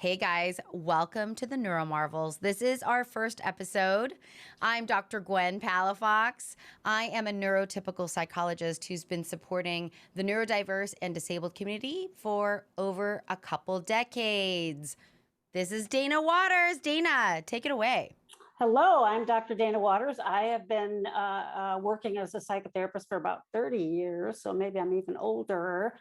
Hey guys, welcome to the NeuroMarvels. This is our first episode. I'm Dr. Gwen Palafox. I am a neurotypical psychologist who's been supporting the neurodiverse and disabled community for over a couple decades. This is Dana Waters. Dana, take it away. Hello, I'm Dr. Dana Waters. I have been working as a psychotherapist for about 30 years, so maybe I'm even older.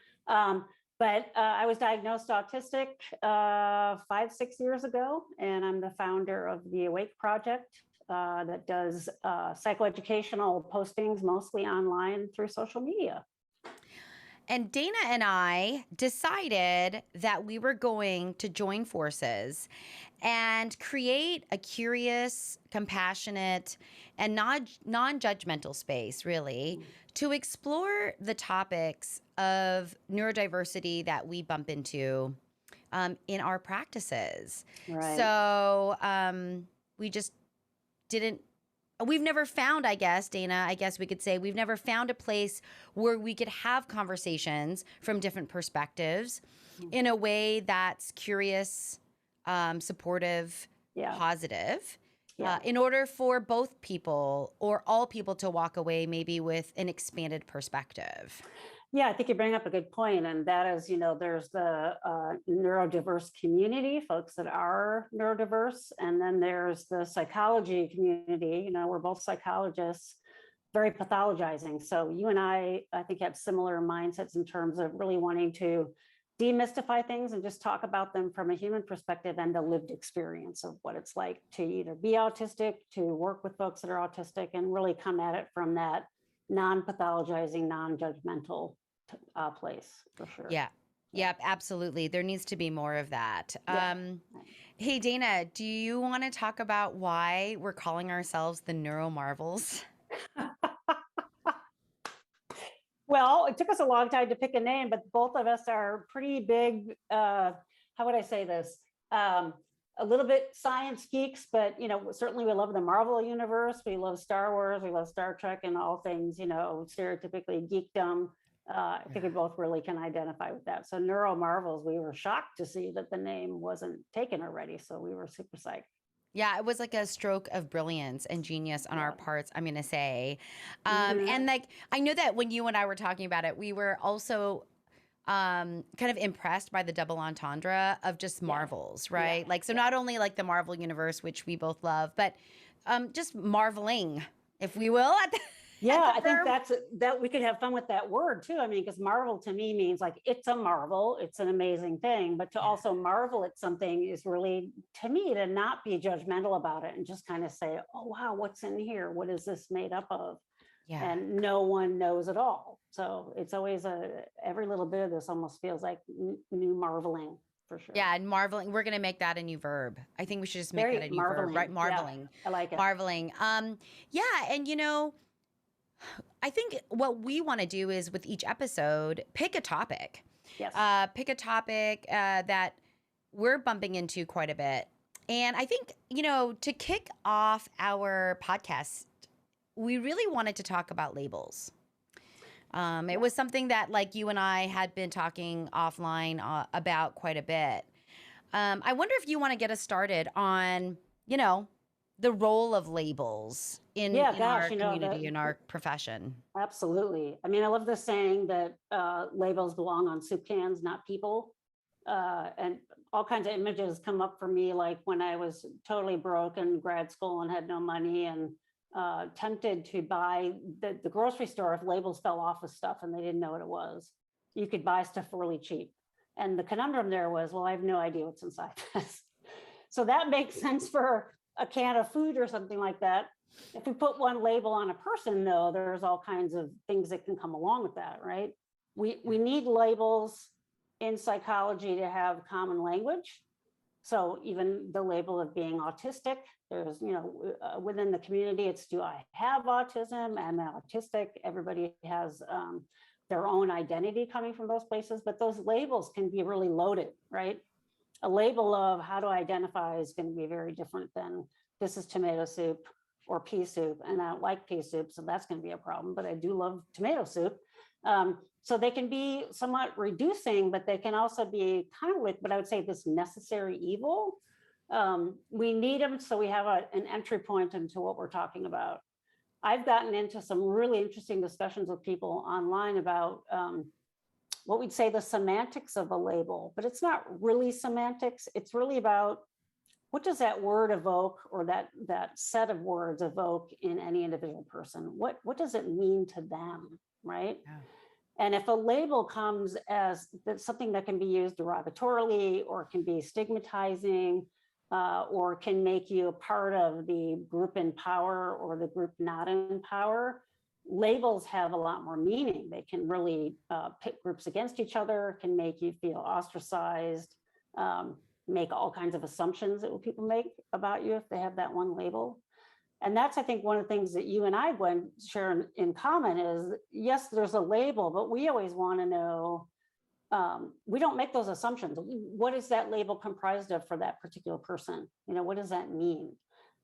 But I was diagnosed autistic 5-6 years ago, and I'm the founder of the Awake Project that does psychoeducational postings, mostly online through social media. And Dana and I decided that we were going to join forces and create a curious, compassionate, and non-judgmental space, really, to explore the topics of neurodiversity that we bump into in our practices. Right. So we just we've never found, I guess, Dana, I guess we could say, we've never found a place where we could have conversations from different perspectives in a way that's curious, supportive, positive, in order for both people or all people to walk away maybe with an expanded perspective. Yeah, I think you bring up a good point, and that is, there's the neurodiverse community, folks that are neurodiverse, and then there's the psychology community. We're both psychologists, very pathologizing. So you and I think, have similar mindsets in terms of really wanting to demystify things and just talk about them from a human perspective and the lived experience of what it's like to either be autistic, to work with folks that are autistic, and really come at it from that non-pathologizing, non-judgmental place, for sure. Yeah. Yep, absolutely. There needs to be more of that. Hey, Dana, do you want to talk about why we're calling ourselves the NeuroMarvels? Well, it took us a long time to pick a name, but both of us are pretty big, how would I say this? A little bit science geeks, but certainly we love the Marvel universe. We love Star Wars. We love Star Trek and all things, stereotypically geekdom. I think we both really can identify with that. So NeuroMarvels, we were shocked to see that the name wasn't taken already. So we were super psyched. Yeah, it was like a stroke of brilliance and genius on our parts, I'm going to say. And like, I know that when you and I were talking about it, we were also kind of impressed by the double entendre of just Marvels, right? Like, so not only like the Marvel universe, which we both love, but just marveling, if we will. I think that we could have fun with that word too. I mean, because Marvel to me means like, it's a marvel, it's an amazing thing, but to also marvel at something is really, to me, to not be judgmental about it and just kind of say, oh, wow, what's in here? What is this made up of? Yeah. And no one knows it all. So it's always every little bit of this almost feels like new marveling, for sure. Yeah, and marveling, we're going to make that a new verb. I think we should just make that a new verb, right? Marveling. Yeah, I like it. Marveling. And I think what we want to do is with each episode, pick a topic. Yes. Pick a topic that we're bumping into quite a bit. And I think, to kick off our podcast, we really wanted to talk about labels. It was something that like you and I had been talking offline about quite a bit. I wonder if you want to get us started on, the role of labels in our community, in our profession. Absolutely. I mean, I love the saying that labels belong on soup cans, not people. And all kinds of images come up for me, like when I was totally broke in grad school and had no money and tempted to buy the grocery store. If labels fell off of stuff and they didn't know what it was, you could buy stuff really cheap. And the conundrum there was, well, I have no idea what's inside this. So that makes sense for a can of food or something like that. If we put one label on a person, though, there's all kinds of things that can come along with that, right? We need labels in psychology to have common language. So even the label of being autistic, there's, within the community, it's, do I have autism? Am I autistic? Everybody has their own identity coming from those places, but those labels can be really loaded, right? A label of how to identify is going to be very different than this is tomato soup or pea soup. And I don't like pea soup, so that's going to be a problem, but I do love tomato soup. So they can be somewhat reducing, but they can also be kind of like what I would say this necessary evil. We need them so we have an entry point into what we're talking about. I've gotten into some really interesting discussions with people online about what we'd say the semantics of a label, but it's not really semantics. It's really about what does that word evoke, or that set of words evoke in any individual person? What does it mean to them, right? Yeah. And if a label comes as something that can be used derogatorily, or can be stigmatizing, or can make you a part of the group in power or the group not in power, labels have a lot more meaning. They can really pit groups against each other, can make you feel ostracized, make all kinds of assumptions that people make about you if they have that one label. And that's, I think, one of the things that you and I, Gwen, share in common is, yes, there's a label, but we always want to know, we don't make those assumptions. What is that label comprised of for that particular person? You know, what does that mean?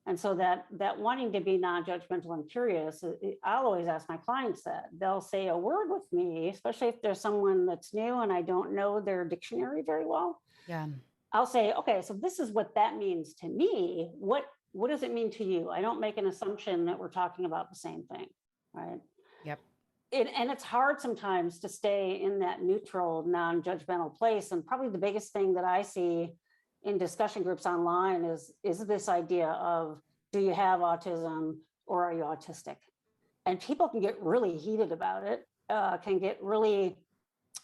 And so that wanting to be non-judgmental and curious, I'll always ask my clients that. They'll say a word with me, especially if there's someone that's new and I don't know their dictionary very well. Yeah. I'll say, okay, so this is what that means to me. What does it mean to you? I don't make an assumption that we're talking about the same thing, right? Yep. And it's hard sometimes to stay in that neutral, non-judgmental place. And probably the biggest thing that I see in discussion groups online is this idea of, do you have autism or are you autistic? And people can get really heated about it, can get really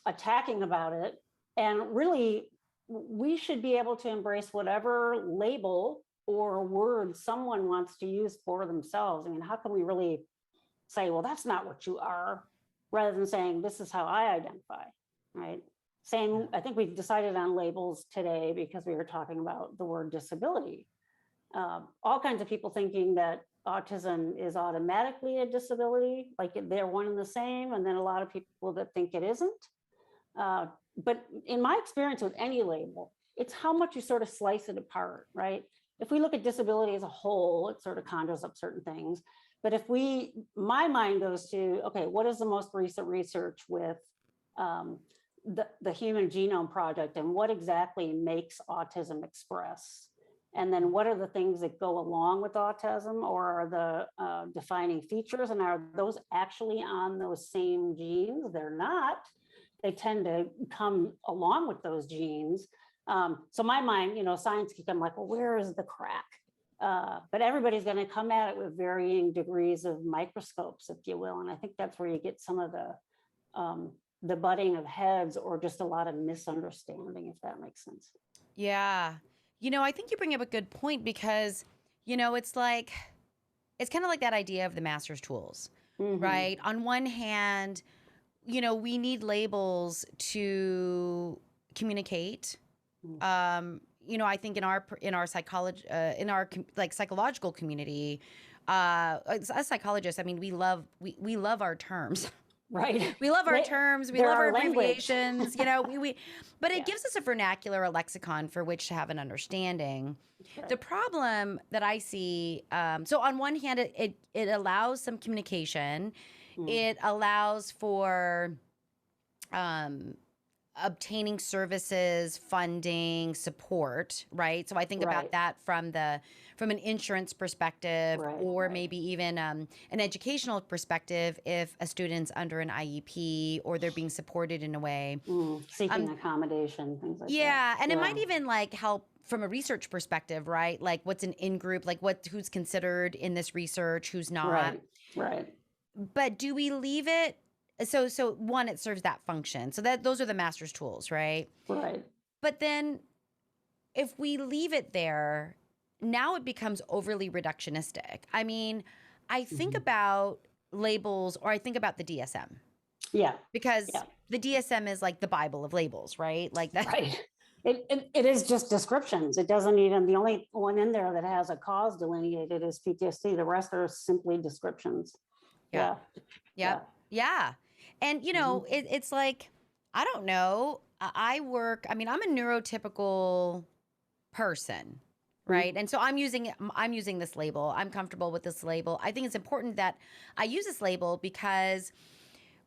attacking about it. And really, we should be able to embrace whatever label or word someone wants to use for themselves. I mean, how can we really say, well, that's not what you are, rather than saying, this is how I identify, right? Same, I think we've decided on labels today because we were talking about the word disability. All kinds of people thinking that autism is automatically a disability, like they're one and the same, and then a lot of people that think it isn't. But in my experience with any label, it's how much you sort of slice it apart, right? If we look at disability as a whole, it sort of conjures up certain things. But if my mind goes to, okay, what is the most recent research with the Human Genome Project, and what exactly makes autism express? And then what are the things that go along with autism, or are the defining features, and are those actually on those same genes? They're not. They tend to come along with those genes. So my mind, science can come like, well, where is the crack? But everybody's going to come at it with varying degrees of microscopes, if you will. And I think that's where you get some of the butting of heads, or just a lot of misunderstanding, if that makes sense. Yeah. I think you bring up a good point, because, it's kind of like that idea of the master's tools, mm-hmm. right? On one hand, we need labels to communicate. I think in our psychology, in our psychological community, as psychologists, I mean, we love our terms. Right. We love our terms. We love our abbreviations. But it gives us a vernacular, a lexicon for which to have an understanding. Right. The problem that I see, so on one hand, it allows some communication. It allows for obtaining services, funding, support, right? So I think about that from an insurance perspective, or maybe even an educational perspective, if a student's under an IEP or they're being supported in a way. Seeking accommodation, things like that. Yeah, and it might even help from a research perspective, right? Like what's an in-group, like who's considered in this research, who's not. Right. But do we leave it? So one, it serves that function. So those are the master's tools, right? Right. But then if we leave it there, now it becomes overly reductionistic. I mean, I think about labels, or I think about the DSM. Yeah. Because the DSM is like the Bible of labels, right? Like that. Right. It is just descriptions. It doesn't even, the only one in there that has a cause delineated is PTSD. The rest are simply descriptions. Yeah. And, it's like, I don't know. I mean, I'm a neurotypical person, right? And so I'm using this label. I'm comfortable with this label. I think it's important that I use this label because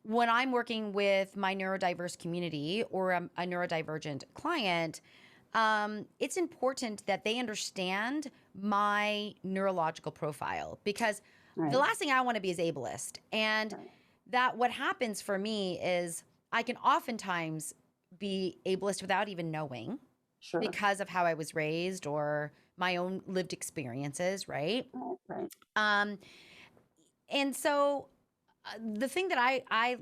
when I'm working with my neurodiverse community or a neurodivergent client, it's important that they understand my neurological profile, because the last thing I want to be is ableist. And that what happens for me is I can oftentimes be ableist without even knowing, because of how I was raised or my own lived experiences, right? And so the thing that I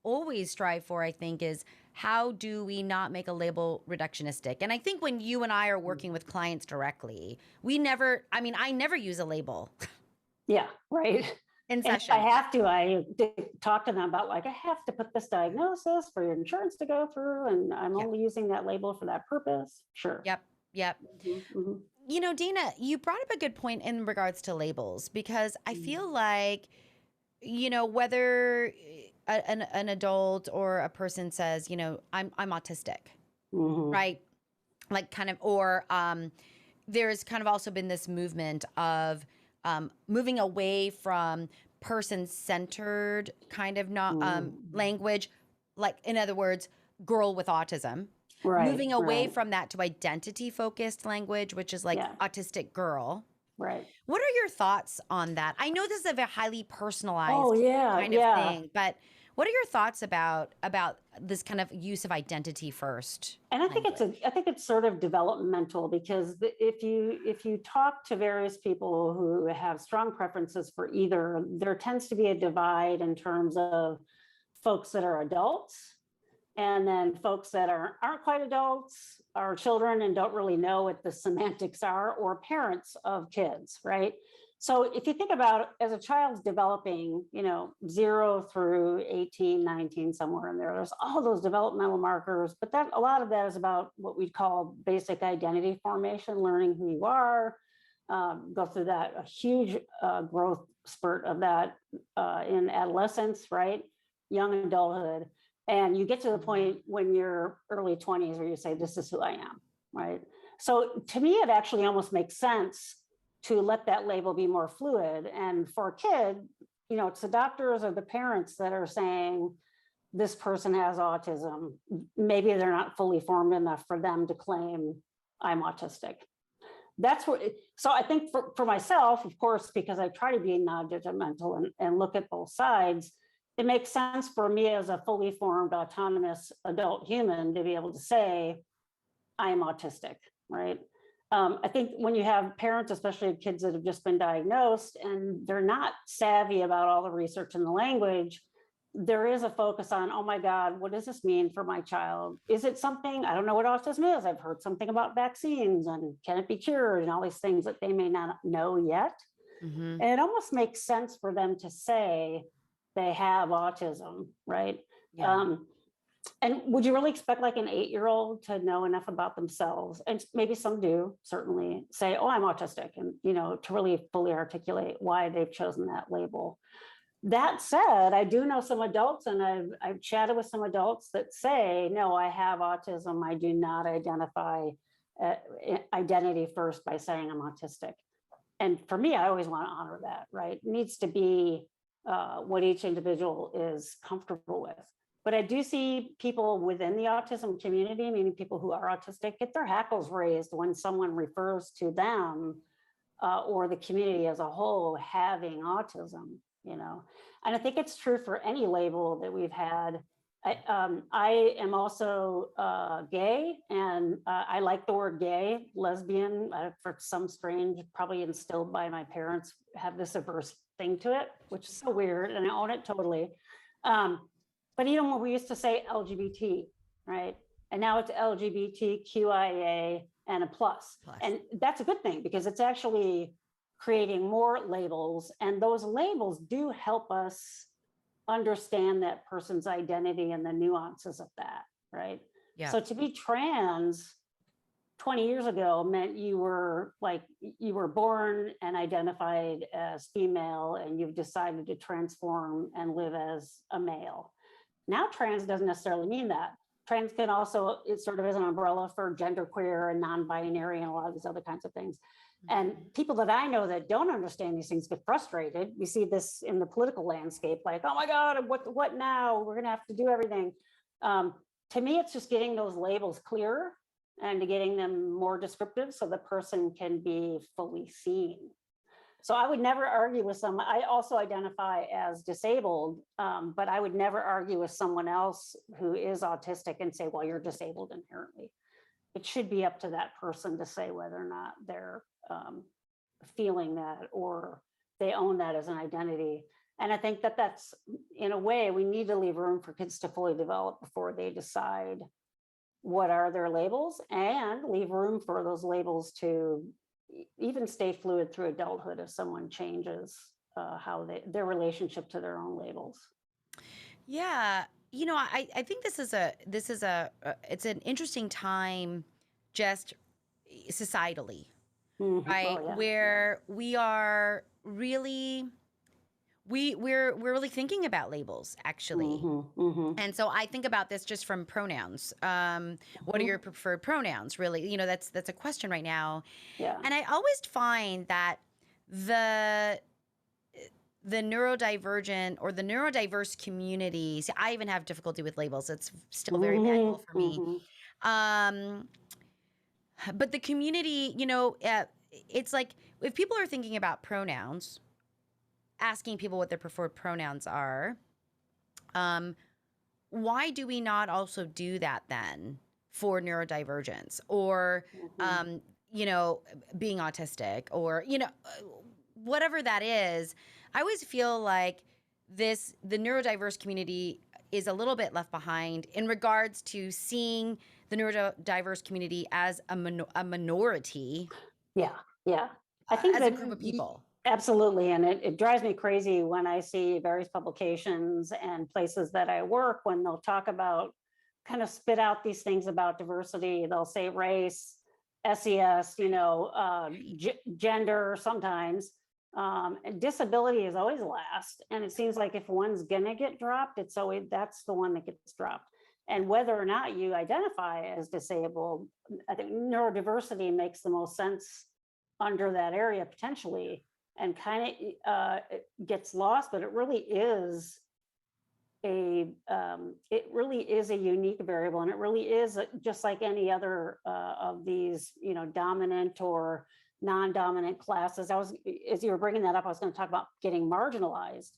always strive for, I think, is how do we not make a label reductionistic? And I think when you and I are working with clients directly, I never use a label. Yeah, right. In And session. if I have to, I talk to them about, like, I have to put this diagnosis for your insurance to go through, and I'm only using that label for that purpose. Sure. Yep. Dina, you brought up a good point in regards to labels, because I feel like, whether an adult or a person says, I'm autistic, right? Like kind of, or there's kind of also been this movement of moving away from person-centered kind of language, like, in other words, girl with autism. Moving away from that to identity-focused language, which is like autistic girl. Right. What are your thoughts on that? I know this is a very highly personalized kind of thing, but what are your thoughts about this kind of use of identity first? And I think it's sort of developmental, because if you talk to various people who have strong preferences for either, there tends to be a divide in terms of folks that are adults, and then folks that aren't quite adults, are children and don't really know what the semantics are, or parents of kids, right? So if you think about, as a child's developing, 0 through 18, 19, somewhere in there's all those developmental markers, but a lot of that is about what we call basic identity formation, learning who you are, go through a huge growth spurt of that in adolescence, right? Young adulthood. And you get to the point when you're early 20s where you say, this is who I am, right? So to me, it actually almost makes sense to let that label be more fluid. And for a kid, it's the doctors or the parents that are saying, this person has autism. Maybe they're not fully formed enough for them to claim, I'm autistic. That's what, so I think for myself, of course, because I try to be non-judgmental and look at both sides, it makes sense for me as a fully formed, autonomous adult human to be able to say, I am autistic, right? I think when you have parents, especially kids that have just been diagnosed, and they're not savvy about all the research and the language, there is a focus on, oh my God, what does this mean for my child? Is it something, I don't know what autism is. I've heard something about vaccines and can it be cured and all these things that they may not know yet. And it almost makes sense for them to say they have autism, right? And would you really expect like an 8-year-old to know enough about themselves? And maybe some do, certainly, say, oh, I'm autistic, and to really fully articulate why they've chosen that label. That said, I do know some adults, and I've chatted with some adults that say, no, I have autism. I do not identify identity first by saying I'm autistic. And for me, I always want to honor that, right? It needs to be what each individual is comfortable with. But I do see people within the autism community, meaning people who are autistic, get their hackles raised when someone refers to them or the community as a whole having autism, And I think it's true for any label that we've had. I am also gay, and I like the word gay, lesbian, for some strange, probably instilled by my parents, have this averse thing to it, which is so weird, and I own it totally. But when we used to say LGBT, right? And now it's LGBTQIA and a plus. And that's a good thing, because it's actually creating more labels, and those labels do help us understand that person's identity and the nuances of that, right? So to be trans, 20 years ago meant you were born and identified as female and you've decided to transform and live as a male. Now trans doesn't necessarily mean that. Trans can also, it sort of is an umbrella for genderqueer and non-binary and a lot of these other kinds of things. And people that I know that don't understand these things get frustrated. We see this in the political landscape, like, oh my God, what now? We're gonna have to do everything. To me, it's just getting those labels clearer and getting them more descriptive so the person can be fully seen. So I would never argue with someone. I also identify as disabled, but I would never argue with someone else who is autistic and say, well, you're disabled inherently. It should be up to that person to say whether or not they're feeling that or they own that as an identity. And I think that that's, in a way, we need to leave room for kids to fully develop before they decide what are their labels, and leave room for those labels to even stay fluid through adulthood if someone changes how their relationship to their own labels. Yeah, I think this is it's an interesting time, just societally, right? Oh, yeah. Where we are really we're really thinking about labels, actually. And so I think about this just from pronouns. What are your preferred pronouns? Really, that's a question right now. Yeah. And I always find that the neurodivergent or the neurodiverse community, see, I even have difficulty with labels. It's still very manual for me. But the community, it's like if people are thinking about pronouns, asking people what their preferred pronouns are, why do we not also do that then for neurodivergence or, being autistic or, whatever that is? I always feel like the neurodiverse community is a little bit left behind in regards to seeing the neurodiverse community as a minority. Yeah. I think as that a group of people. Absolutely. And it drives me crazy when I see various publications and places that I work, when they'll talk about, kind of spit out these things about diversity. They'll say race, SES, gender sometimes. And disability is always last. And it seems like if one's gonna get dropped, that's the one that gets dropped. And whether or not you identify as disabled, I think neurodiversity makes the most sense under that area potentially, and kind of gets lost, but it really is a unique variable, and it really is just like any other of these, dominant or non-dominant classes. As you were bringing that up, I was going to talk about getting marginalized.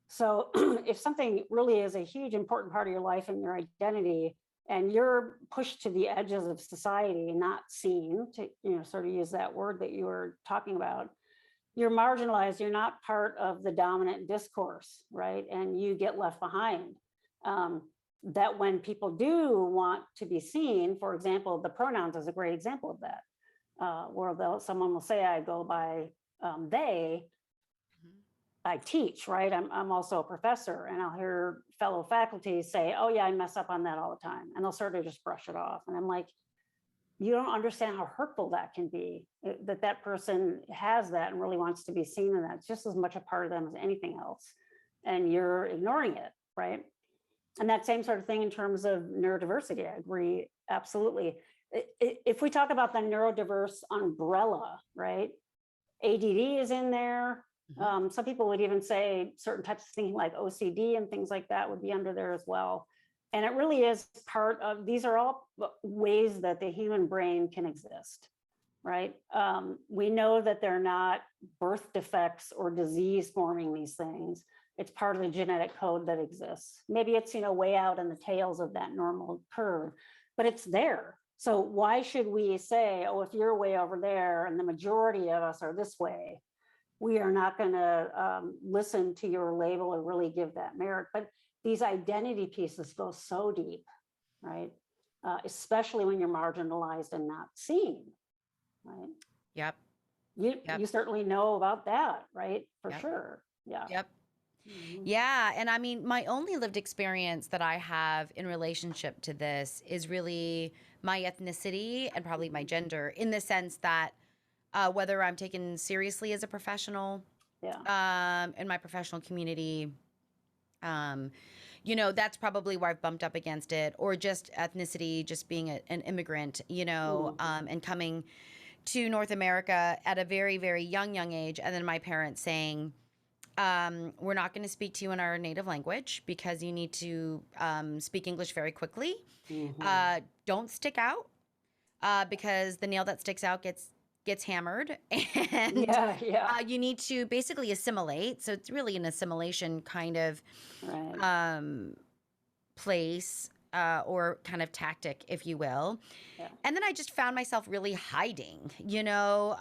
So if something really is a huge important part of your life and your identity, and you're pushed to the edges of society, not seen, to sort of use that word that you were talking about, you're marginalized. You're not part of the dominant discourse, right? And you get left behind. That when people do want to be seen, for example, the pronouns is a great example of that, where someone will say, I go by they. I teach, right? I'm also a professor, and I'll hear fellow faculty say, oh yeah, I mess up on that all the time. And they'll sort of just brush it off. And I'm like, you don't understand how hurtful that can be, that person has that and really wants to be seen, and that's just as much a part of them as anything else. And you're ignoring it, right? And that same sort of thing in terms of neurodiversity, I agree, absolutely. If we talk about the neurodiverse umbrella, right? ADD is in there. Some people would even say certain types of things like OCD and things like that would be under there as well. And it really is part of, these are all ways that the human brain can exist, right? We know that they're not birth defects or disease forming these things. It's part of the genetic code that exists. Maybe it's, way out in the tails of that normal curve, but it's there. So why should we say, oh, if you're way over there and the majority of us are this way, we are not going to listen to your label or really give that merit? But these identity pieces go so deep, right? Especially when you're marginalized and not seen, right? Yep. You certainly know about that, right? For Yep. sure. Yeah. Yep. Mhm. Yeah. And I mean, my only lived experience that I have in relationship to this is really my ethnicity and probably my Mhm. gender, in the sense that whether I'm taken seriously as a professional Yeah. in my professional community, um, you know, that's probably where I've bumped up against it, or just ethnicity, just being an immigrant, you know, Mhm. and coming to North America at a very, very young age. And then my parents saying, we're not going to speak to you in our native language because you need to speak English very quickly. Mhm. Don't stick out because the nail that sticks out gets hammered, and Yeah. Yeah. you need to basically assimilate. So it's really an assimilation kind of Right. um, place or kind of tactic, if you will. Yeah. And then I just found myself really hiding, you know,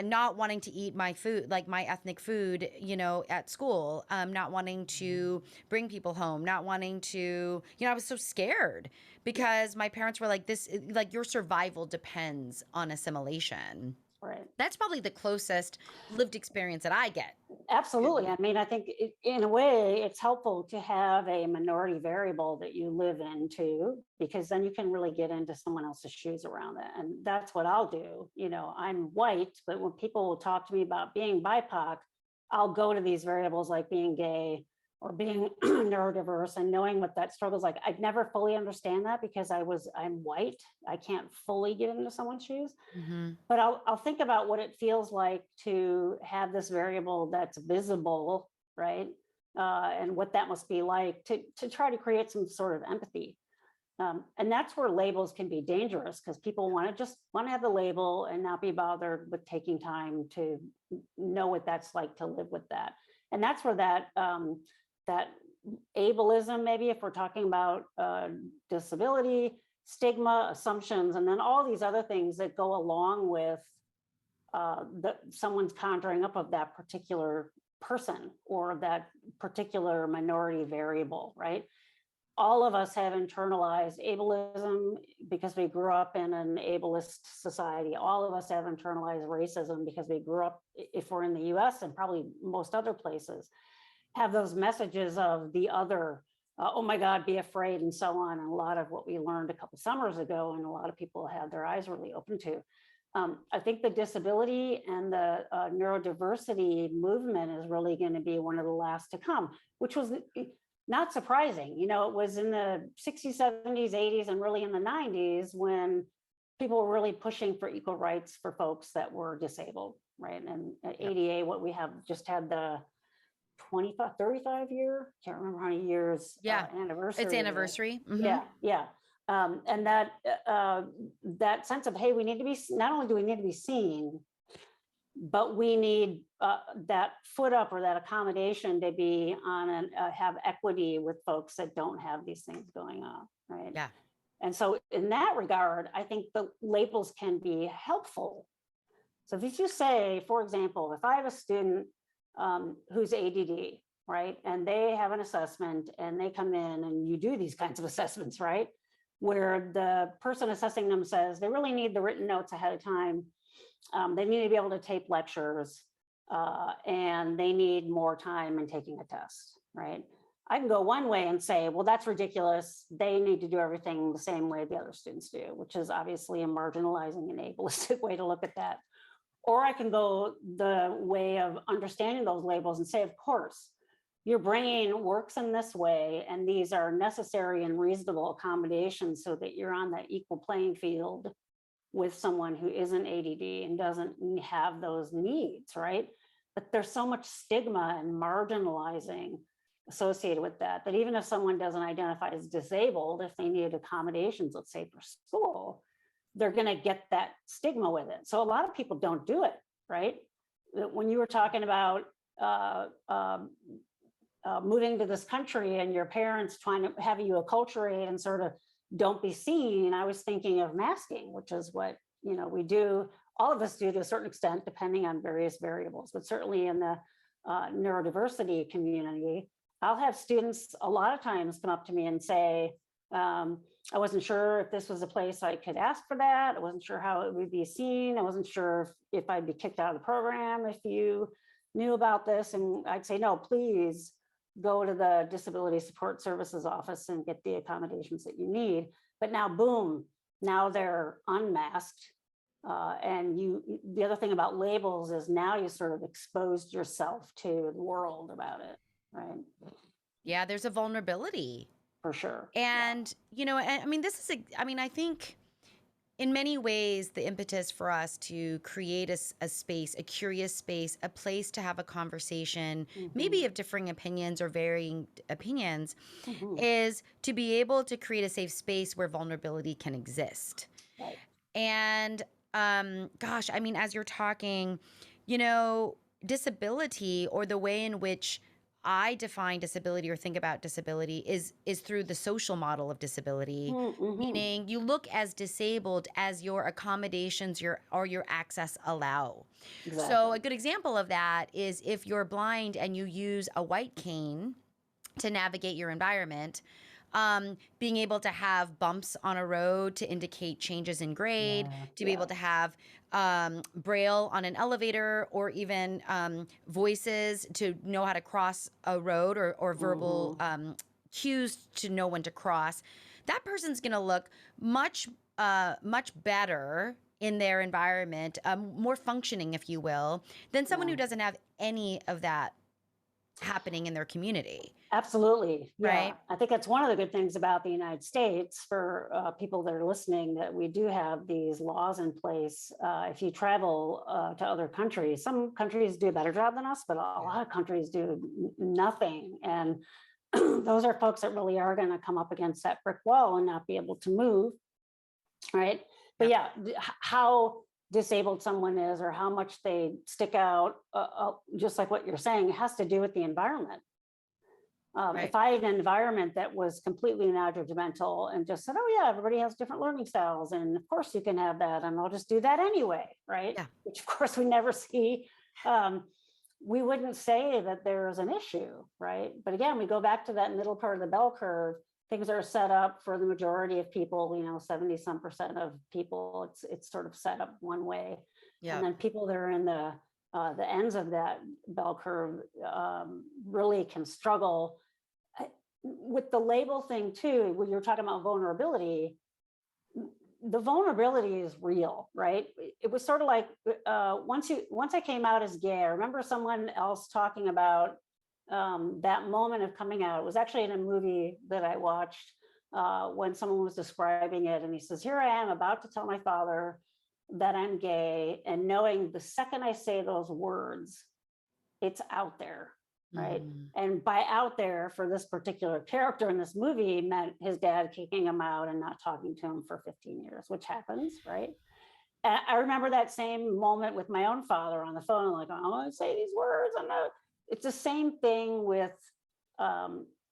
not wanting to eat my food, like my ethnic food, you know, at school, not wanting to bring people home, not wanting to, you know, I was so scared Yeah. because my parents were like, this, like, your survival depends on assimilation. Right. That's probably the closest lived experience that I get Absolutely. to. I mean, I think in a way, it's helpful to have a minority variable that you live into, because then you can really get into someone else's shoes around it. And that's what I'll do. You know, I'm white, but when people will talk to me about being BIPOC, I'll go to these variables like being gay or being neurodiverse and knowing what that struggle is like. I'd never fully understand that because I'm white. I can't fully get into someone's shoes, Hmm. but I'll think about what it feels like to have this variable that's visible, right? And what that must be like to try to create some sort of empathy. And that's where labels can be dangerous, because people want to have the label and not be bothered with taking time to know what that's like to live with that. And that's where that ableism, maybe if we're talking about disability, stigma, assumptions, and then all these other things that go along with someone's conjuring up of that particular person or that particular minority variable, right? All of us have internalized ableism because we grew up in an ableist society. All of us have internalized racism because we grew up, if we're in the US and probably most other places, have those messages of the other, oh my God, be afraid, and so on. And a lot of what we learned a couple summers ago, and a lot of people had their eyes really open to. I think the disability and the neurodiversity movement is really going to be one of the last to come, which was not surprising. You know, it was in the 60s, 70s, 80s, and really in the 90s when people were really pushing for equal rights for folks that were disabled, right? And at Yep. ADA, what we have just had the 25, 35 year, can't remember how many years Yeah. It's anniversary. anniversary. Hmm. Yeah, yeah. And that sense of, hey, we need to be, not only do we need to be seen, but we need that foot up or that accommodation to be on and have equity with folks that don't have these things going on, right? Yeah. And so in that regard, I think the labels can be helpful. So if you say, for example, if I have a student who's ADD, right, and they have an assessment and they come in and you do these kinds of assessments, right, where the person assessing them says they really need the written notes ahead of time. They need to be able to tape lectures and they need more time in taking a test, right? I can go one way and say, well, that's ridiculous. They need to do everything the same way the other students do, which is obviously a marginalizing and ableistic way to look at that. Or I can go the way of understanding those labels and say, of course, your brain works in this way, and these are necessary and reasonable accommodations so that you're on that equal playing field with someone who isn't ADD and doesn't have those needs, right? But there's so much stigma and marginalizing associated with that, that even if someone doesn't identify as disabled, if they need accommodations, let's say for school, they're going to get that stigma with it. So a lot of people don't do it, right? When you were talking about moving to this country and your parents trying to have you acculturate and sort of don't be seen, I was thinking of masking, which is what, you know, we do, all of us do to a certain extent, depending on various variables, but certainly in the neurodiversity community, I'll have students a lot of times come up to me and say, I wasn't sure if this was a place I could ask for that. I wasn't sure how it would be seen. I wasn't sure if I'd be kicked out of the program if you knew about this, and I'd say, no, please go to the Disability Support Services office and get the accommodations that you need. But now, boom, now they're unmasked. And the other thing about labels is now you sort of exposed yourself to the world about it, right? Yeah, there's a vulnerability. For sure. And, you know, I mean, I think in many ways, the impetus for us to create a space, a curious space, a place to have a conversation, maybe of differing opinions or varying opinions, is to be able to create a safe space where vulnerability can exist. Right. And gosh, I mean, as you're talking, you know, disability, or the way in which I define disability or think about disability is through the social model of disability, meaning you look as disabled as your accommodations or your access allow. Exactly. So a good example of that is if you're blind and you use a white cane to navigate your environment, being able to have bumps on a road to indicate changes in grade, to be able to have braille on an elevator, or even voices to know how to cross a road, or verbal cues to know when to cross. That person's going to look much better in their environment, more functioning, if you will, than someone who doesn't have any of that happening in their community. Absolutely. Yeah. Right. I think that's one of the good things about the United States for people that are listening, that we do have these laws in place. If you travel to other countries, some countries do a better job than us, but a lot of countries do nothing. And those are folks that really are going to come up against that brick wall and not be able to move. Right. But yeah, how disabled someone is or how much they stick out, just like what you're saying, has to do with the environment. If I had an environment that was completely non-judgmental and just said, oh yeah, everybody has different learning styles, and of course you can have that, and I'll just do that anyway, right? Yeah. Which of course we never see. We wouldn't say that there's an issue, right? But again, we go back to that middle part of the bell curve. Things are set up for the majority of people, 70-some% of people, it's sort of set up one way. And then people that are in the ends of that bell curve really can struggle. With the label thing too, when you're talking about vulnerability, the vulnerability is real, right? It was sort of like once I came out as gay, I remember someone else talking about that moment of coming out. It was actually in a movie that I watched when someone was describing it, and he says, here I am about to tell my father that I'm gay, and knowing the second I say those words, it's out there, right? And by out there, for this particular character in this movie, meant his dad kicking him out and not talking to him for 15 years, which happens, right? And I remember that same moment with my own father on the phone, like, I want to say these words. It's the same thing with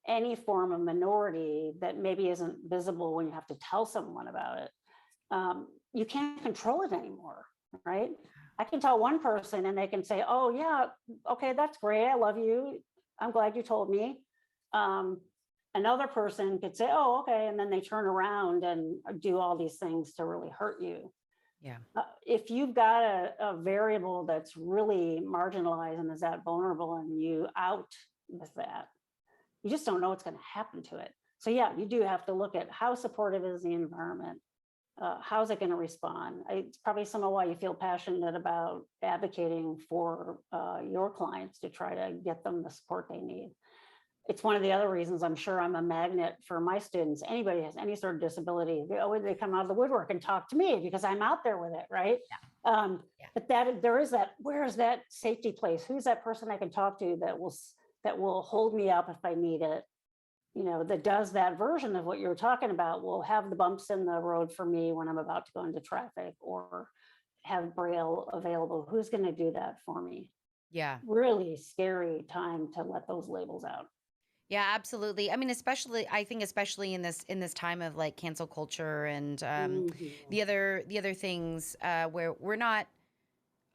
any form of minority that maybe isn't visible when you have to tell someone about it. You can't control it anymore, right? I can tell one person and they can say, oh yeah, okay, that's great, I love you, I'm glad you told me. Another person could say, oh, okay, and then they turn around and do all these things to really hurt you. Yeah. If you've got a variable that's really marginalized and is that vulnerable, and you out with that, you just don't know what's going to happen to it. So yeah, you do have to look at how supportive is the environment. How's it going to respond? It's probably some of why you feel passionate about advocating for your clients to try to get them the support they need. It's one of the other reasons I'm sure I'm a magnet for my students. Anybody has any sort of disability, they come out of the woodwork and talk to me because I'm out there with it, right? Yeah. But there is that, where is that safety place? Who's that person I can talk to that will hold me up if I need it? That does that version of what you're talking about, will have the bumps in the road for me when I'm about to go into traffic, or have braille available. Who's going to do that for me? Yeah. Really scary time to let those labels out. Yeah, absolutely. I mean, especially in this time of like cancel culture and the other things where we're not.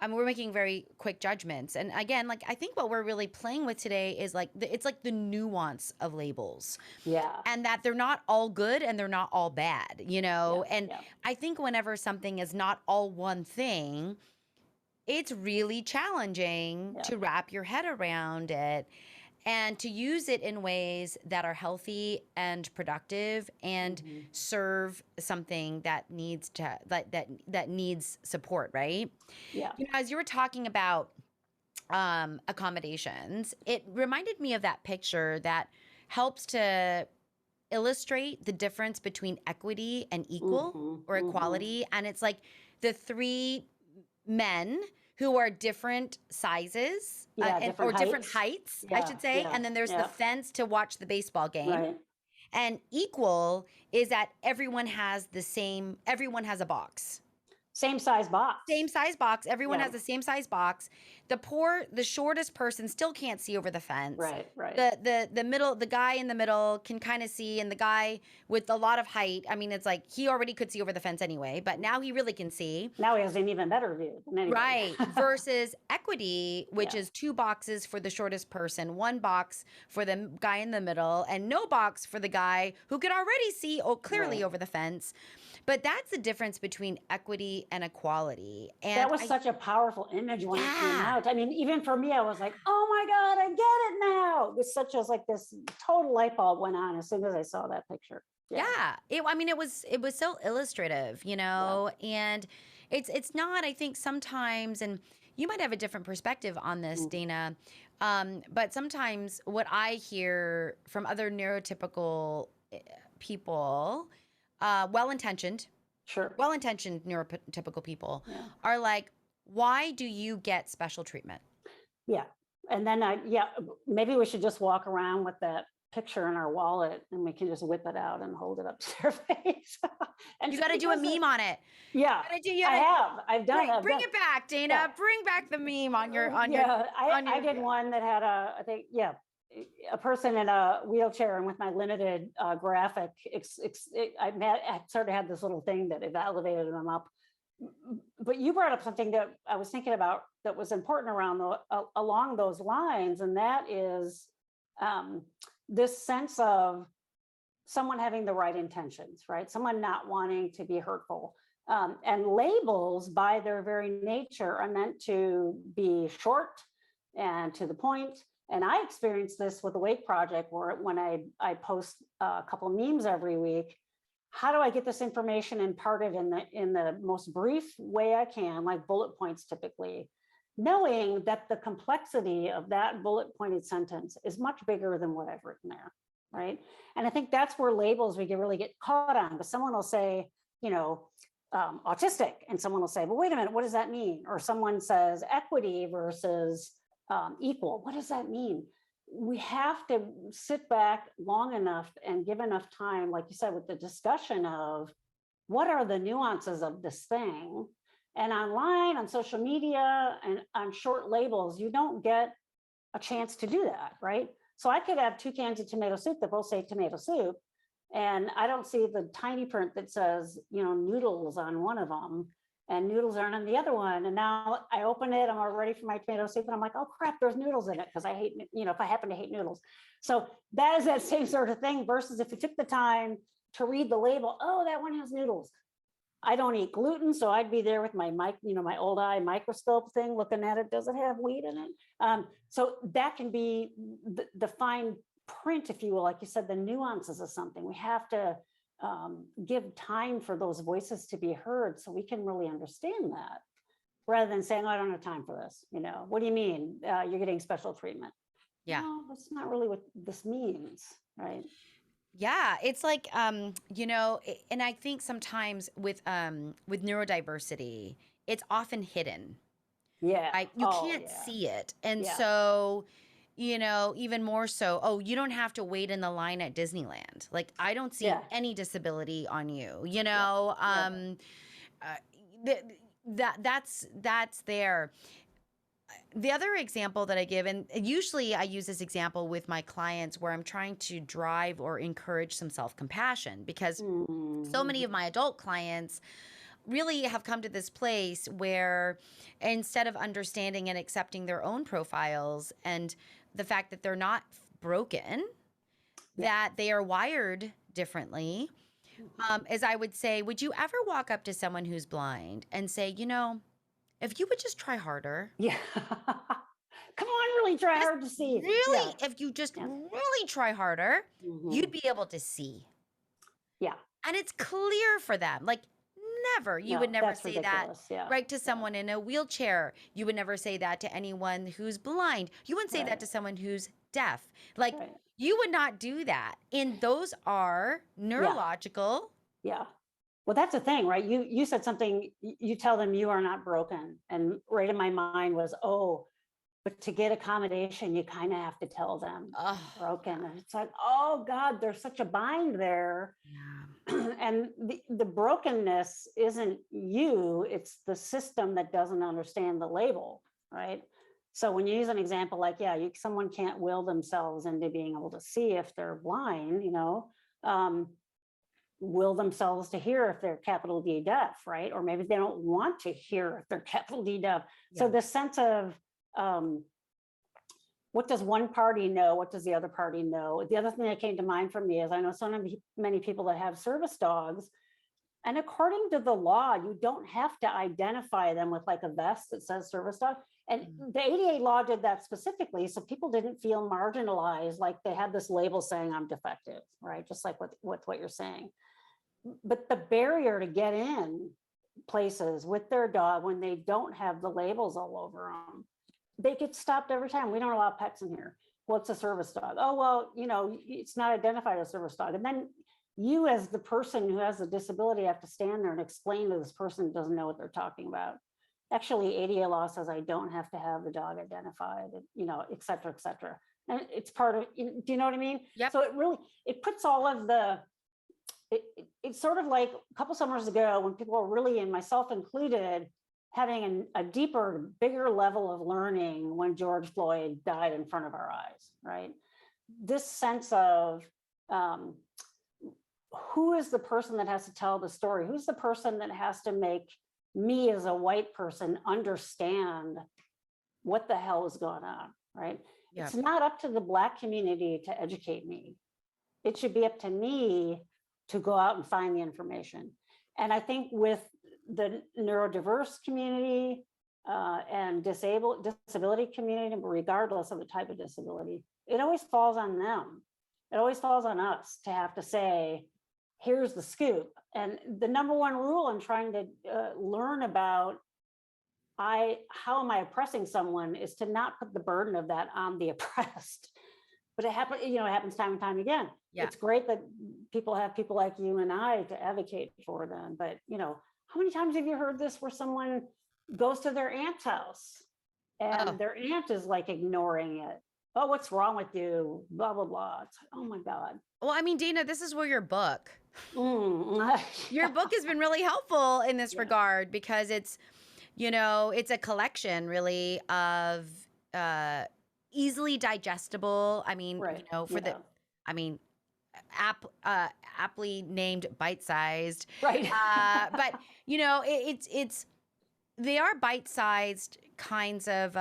We're making very quick judgments. And again, like, I think what we're really playing with today is like, it's like the nuance of labels. Yeah. And that they're not all good and they're not all bad, And I think whenever something is not all one thing, it's really challenging Yeah. to wrap your head around it and to use it in ways that are healthy and productive and Mhm. serve something that needs to that needs support, right? Yeah. You know, as you were talking about accommodations, it reminded me of that picture that helps to illustrate the difference between equity and equal Mhm. or Mhm. equality. And it's like the three men who are different sizes Yeah, and different or different heights. heights, I Yeah, should say. yeah, And then there's the yeah. fence to watch the baseball game. Right. And equal is that everyone has a box. Same size box. Same size box. Everyone Yeah. has the same size box. The shortest person still can't see over the fence. Right, right. The guy in the middle can kind of see, and the guy with a lot of height, I mean, it's like he already could see over the fence anyway, but now he really can see. Now he has an even better view than anybody. Right. Versus equity, which Yeah. is two boxes for the shortest person, one box for the guy in the middle, and no box for the guy who could already see clearly Right. over the fence. But that's the difference between equity and equality. That And was such a powerful image when it came yeah. out. I mean, even for me, I was like, oh my God, I get it now. It was such as like this total light bulb went on as soon as I saw that picture. Yeah. I mean, it was so illustrative, you know, and it's not, I think sometimes, and you might have a different perspective on this, Mm, Dana, but sometimes what I hear from other neurotypical people, well-intentioned, sure. well-intentioned neurotypical people Yeah. are like, why do you get special treatment? Yeah. And then maybe we should just walk around with that picture in our wallet and we can just whip it out and hold it up to their face. And You got to do a because meme on it. yeah, You I gotta have. I've done bring it. it back, Dana. Yeah. Bring back the meme on your Yeah, on your I did one that had I think, a person in a wheelchair, and with my limited graphic, I sort of had this little thing that it elevated them up. But you brought up something that I was thinking about that was important along those lines, and that is um, this sense of someone having the right intentions, right? Someone not wanting to be hurtful. And labels, by their very nature, are meant to be short and to the point. And I experienced this with the Wake Project, where when I post a couple of memes every week, how do I get this information imparted in the most brief way I can, like bullet points typically, knowing that the complexity of that bullet pointed sentence is much bigger than what I've written there, right? And I think that's where labels we can really get caught on, because someone will say, autistic, and someone will say, well, wait a minute, what does that mean? Or someone says equity versus equal. What does that mean? We have to sit back long enough and give enough time, like you said, with the discussion of what are the nuances of this thing. And online, on social media, and on short labels, you don't get a chance to do that, right? So I could have 2 cans of tomato soup that both say tomato soup, and I don't see the tiny print that says, noodles on one of them, and noodles aren't on the other one. And now I open it, I'm all ready for my tomato soup, and I'm like, oh crap, there's noodles in it, because I hate, if I happen to hate noodles. So that is that same sort of thing, versus if you took the time to read the label, oh, that one has noodles. I don't eat gluten, so I'd be there with my my old eye microscope thing, looking at it. Does it have wheat in it? So that can be the fine print, if you will, like you said, the nuances of something. We have to give time for those voices to be heard, so we can really understand that, rather than saying, oh, I don't have time for this. What do you mean you're getting special treatment? Yeah. No, that's not really what this means, right? Yeah, it's like and I think sometimes with neurodiversity, it's often hidden. Yeah. Right? You Oh, can't yeah. see it. And Yeah. so, even more so, oh, you don't have to wait in the line at Disneyland. Like I don't see Yeah. any disability on you, Yeah. uh, th- that's there. The other example that I give, and usually I use this example with my clients where I'm trying to drive or encourage some self-compassion, because so many of my adult clients really have come to this place where instead of understanding and accepting their own profiles and the fact that they're not broken, that they are wired differently, as I would say, would you ever walk up to someone who's blind and say, if you would just try harder, Yeah. Come on, really try just hard to see. Yeah. really, if you just Yeah. really try harder, you'd Mhm. be able to see. Yeah. And it's clear for them. Like, never, you would No, never that's say that, ridiculous. Yeah. right, to Yeah. someone in a wheelchair. You would never say that to anyone who's blind. You wouldn't say that Right. to someone who's deaf. Like, Right. you would not do that. And those are Yeah. neurological. Yeah. Well, that's the thing, right? You said something, you tell them you are not broken. And right in my mind was, oh, but to get accommodation, you kind of have to tell them Oh, I'm broken. And it's like, oh God, there's such a bind there. yeah. And the brokenness isn't you, it's the system that doesn't understand the label, right? So when you use an example like, yeah, someone can't will themselves into being able to see if they're blind, um, will themselves to hear if they're capital D deaf, right? Or maybe they don't want to hear if they're capital D deaf. So Yeah. the sense of um, what does one party know? What does the other party know? The other thing that came to mind for me is I know so many people that have service dogs. And according to the law, you don't have to identify them with like a vest that says service dog. And the ADA law did that specifically. So people didn't feel marginalized, like they had this label saying I'm defective, right? Just like what you're saying. But the barrier to get in places with their dog when they don't have the labels all over them, they get stopped every time. We don't allow pets in here. What's a service dog? Oh, well, it's not identified as a service dog. And then you, as the person who has a disability, have to stand there and explain to this person who doesn't know what they're talking about. Actually, ADA law says I don't have to have the dog identified, et cetera, et cetera. And it's part of, do you know what I mean? Yep. So it puts all of it's sort of like a couple summers ago when people were really, and myself included, having a deeper, bigger level of learning when George Floyd died in front of our eyes, right? This sense of who is the person that has to tell the story? Who's the person that has to make me as a white person understand what the hell is going on, right? Yep. It's not up to the Black community to educate me. It should be up to me to go out and find the information. And I think with the neurodiverse community and disability community, regardless of the type of disability, it always falls on them. It always falls on us to have to say, here's the scoop. And the number one rule in trying to learn about how am I oppressing someone is to not put the burden of that on the oppressed. But it happens time and time again. Yeah. It's great that people have people like you and I to advocate for them. But how many times have you heard this where someone goes to their aunt's house and their aunt is like ignoring it? Oh, what's wrong with you? Blah, blah, blah. It's like, oh my God. Well, I mean, Dana, this is where your book Your book has been really helpful in this regard, because it's a collection really of easily digestible. I mean, Right. aptly named bite-sized. Right. But they are bite-sized kinds of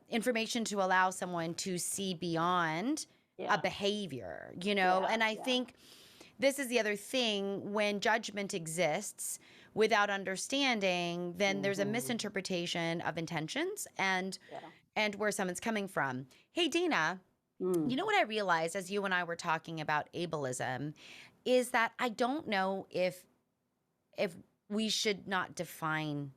information to allow someone to see beyond a behavior, and I think this is the other thing. When judgment exists without understanding, then there's a misinterpretation of intentions and where someone's coming from. Hey, Dina, you know what I realized as you and I were talking about ableism is that I don't know if we should not define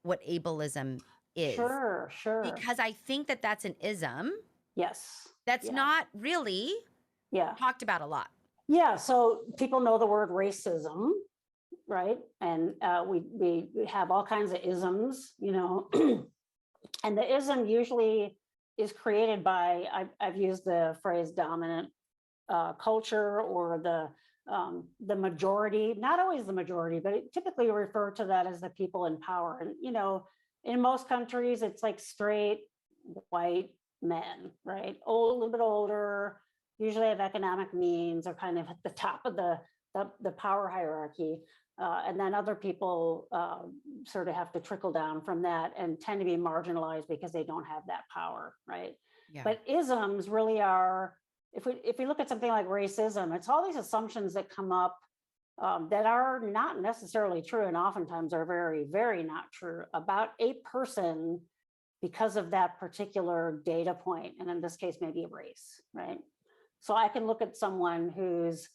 what ableism is. Sure. Because I think that that's an ism. Yes. That's not really talked about a lot. Yeah. So people know the word racism, right? And we have all kinds of isms, and the ism usually is created by, I've used the phrase dominant culture, or the majority, not always the majority, but it typically refer to that as the people in power. And, in most countries, it's like straight white men, right? A little bit older, usually have economic means, are kind of at the top of the power hierarchy. And then other people sort of have to trickle down from that and tend to be marginalized because they don't have that power, right? Yeah. But isms really are, if we look at something like racism, it's all these assumptions that come up that are not necessarily true, and oftentimes are very, very not true about a person because of that particular data point, and in this case, maybe race, right? So I can look at someone who's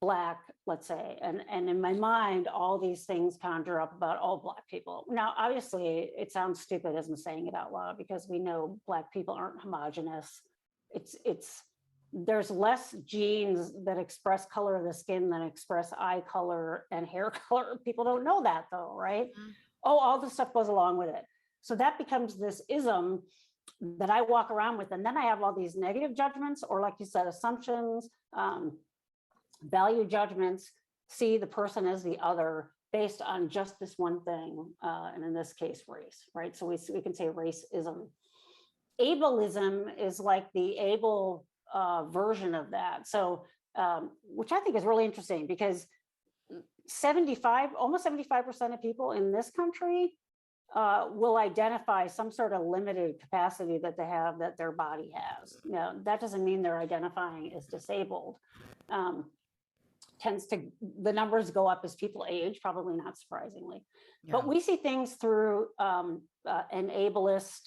Black, let's say, and in my mind, all these things conjure up about all Black people. Now, obviously, it sounds stupid as I'm saying it out loud because we know Black people aren't homogenous. There's less genes that express color of the skin than express eye color and hair color. People don't know that though, right? Mm-hmm. Oh, all this stuff goes along with it. So that becomes this ism that I walk around with. And then I have all these negative judgments, or like you said, assumptions, value judgments, see the person as the other based on just this one thing. And in this case, race, right? So we can say racism. Ableism is like the able version of that. So, which I think is really interesting because almost 75% of people in this country will identify some sort of limited capacity that they have, that their body has. Now, that doesn't mean they're identifying as disabled. The numbers go up as people age, probably not surprisingly. Yeah. But we see things through an ableist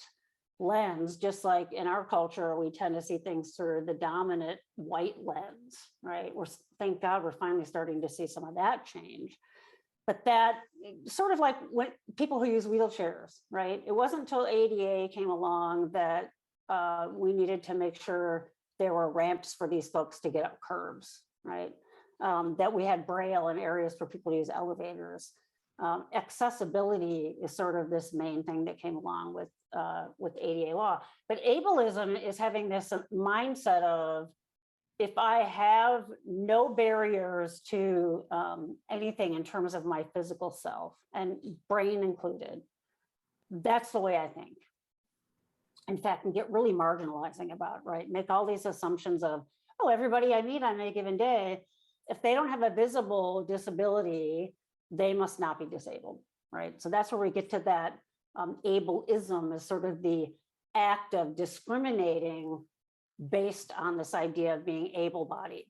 lens, just like in our culture, we tend to see things through the dominant white lens, right? Thank God we're finally starting to see some of that change. But that sort of like when people who use wheelchairs, right? It wasn't until ADA came along that we needed to make sure there were ramps for these folks to get up curbs, right? That we had Braille in areas for people to use elevators. Accessibility is sort of this main thing that came along with ADA law. But ableism is having this mindset of, if I have no barriers to anything in terms of my physical self, and brain included, that's the way I think. In fact, and get really marginalizing about, right? Make all these assumptions of, oh, everybody I meet on any given day, if they don't have a visible disability, they must not be disabled, right? So that's where we get to that ableism, is sort of the act of discriminating based on this idea of being able-bodied.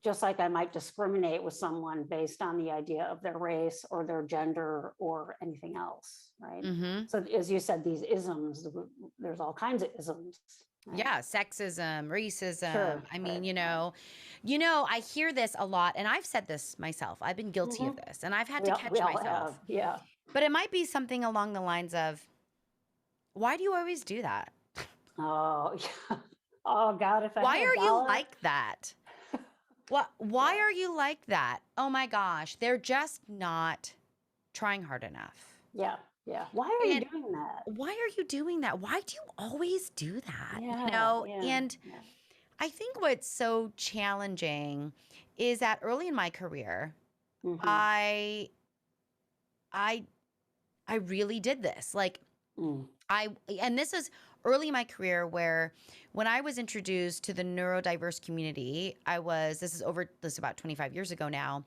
Just like I might discriminate with someone based on the idea of their race or their gender or anything else, right? Mm-hmm. So as you said, these isms, there's all kinds of isms. Right? Yeah, sexism, racism. Sure, I mean, right. I hear this a lot, and I've said this myself. I've been guilty of this, and I've had to catch myself. Have. Yeah. But it might be something along the lines of, why do you always do that? Oh, yeah. Oh God, if I why are you like that? Why are you like that? Oh my gosh, they're just not trying hard enough. Yeah. Yeah. Why are you doing that? Why are you doing that? Why do you always do that? Yeah, And I think what's so challenging is that early in my career, mm-hmm. I really did this. Like and this is early in my career, where when I was introduced to the neurodiverse community, this is about 25 years ago now,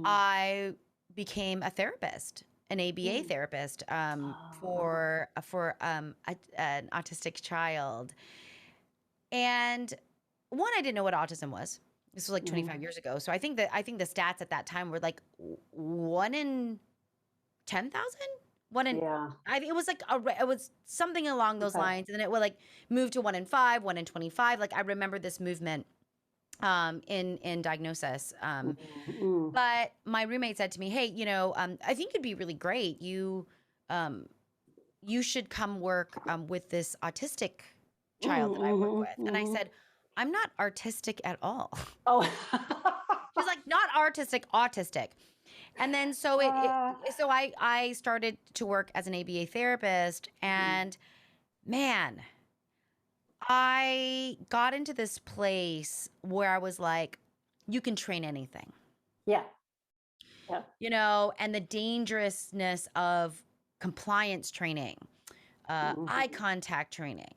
I became a therapist, an ABA therapist for an autistic child. And one, I didn't know what autism was. This was like 25 years ago. So I think the stats at that time were like 1 in 10,000. It was like it was something along those lines, and then it would like move to 1 in 5, 1 in 25. Like I remember this movement in diagnosis. But my roommate said to me, "Hey, I think it'd be really great. You should come work with this autistic child that I work with." And I said, "I'm not artistic at all." Oh, she's like, "Not artistic, autistic." And then so I started to work as an ABA therapist, and man, I got into this place where I was like, you can train anything. Yeah. And the dangerousness of compliance training, eye contact training.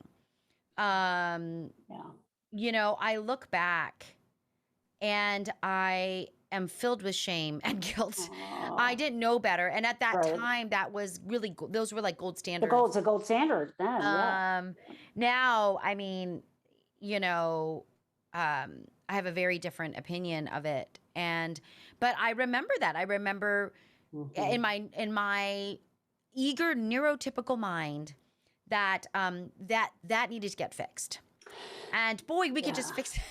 I look back and I am filled with shame and guilt. I didn't know better. And at that time, that was really, those were like gold standards. The gold standard then, Now, I mean, I have a very different opinion of it. But I remember that. I remember in my eager neurotypical mind that that needed to get fixed. And boy, we could just fix it.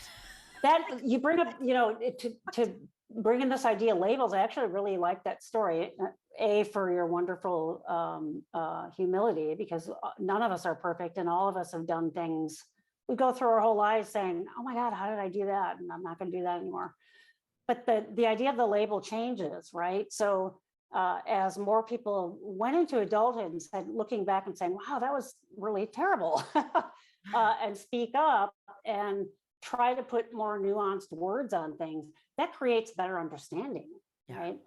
That you bring up, to bring in this idea of labels. I actually really like that story. For your wonderful humility, because none of us are perfect, and all of us have done things. We go through our whole lives saying, "Oh my God, how did I do that?" And I'm not going to do that anymore. But the idea of the label changes, right? So as more people went into adulthood and said, looking back and saying, "Wow, that was really terrible," and speak up and try to put more nuanced words on things, that creates better understanding, right?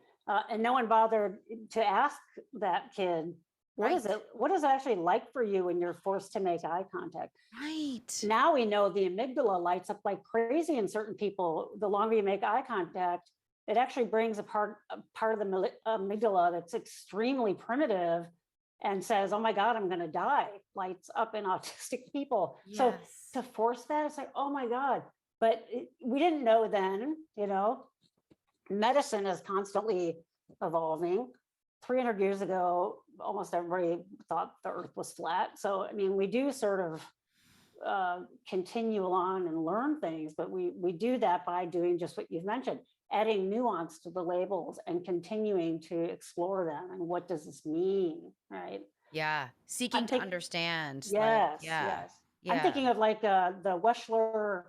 And no one bothered to ask that kid, what is it? What is it actually like for you when you're forced to make eye contact? Right. Now we know the amygdala lights up like crazy in certain people. The longer you make eye contact, it actually brings a part of the amygdala that's extremely primitive and says, "Oh my God, I'm going to die," lights up in autistic people. Yes. So to force that, it's like, oh my God. But we didn't know then, medicine is constantly evolving. 300 years ago, almost everybody thought the earth was flat. So, I mean, we do sort of continue along and learn things, but we do that by doing just what you've mentioned, adding nuance to the labels and continuing to explore them. And what does this mean, right? Yeah. Seeking to understand. Yes, yes. I'm thinking of like the Wechsler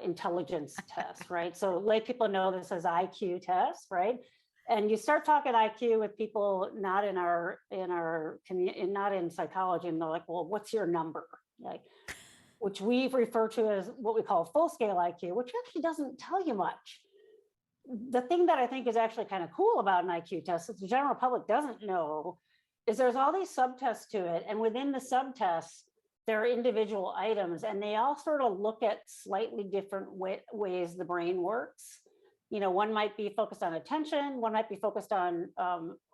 intelligence test, right? So lay people know this as IQ test, right? And you start talking IQ with people not in our community, not in psychology, and they're like, "Well, what's your number?" Like, which we refer to as what we call full scale IQ, which actually doesn't tell you much. The thing that I think is actually kind of cool about an IQ test that the general public doesn't know is there's all these subtests to it, and within the subtests, there are individual items, and they all sort of look at slightly different ways the brain works. One might be focused on attention, one might be focused on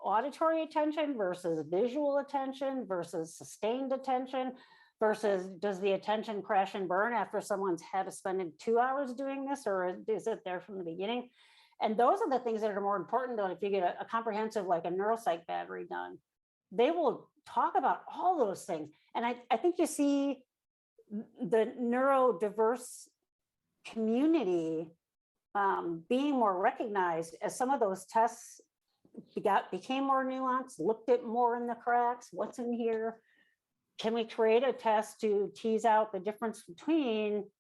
auditory attention versus visual attention versus sustained attention versus does the attention crash and burn after someone's had to spend 2 hours doing this, or is it there from the beginning? And those are the things that are more important, though. If you get a comprehensive, like a neuropsych battery done, they will talk about all those things. And I think you see the neurodiverse community being more recognized as some of those tests became more nuanced, looked at more in the cracks, what's in here. Can we create a test to tease out the difference between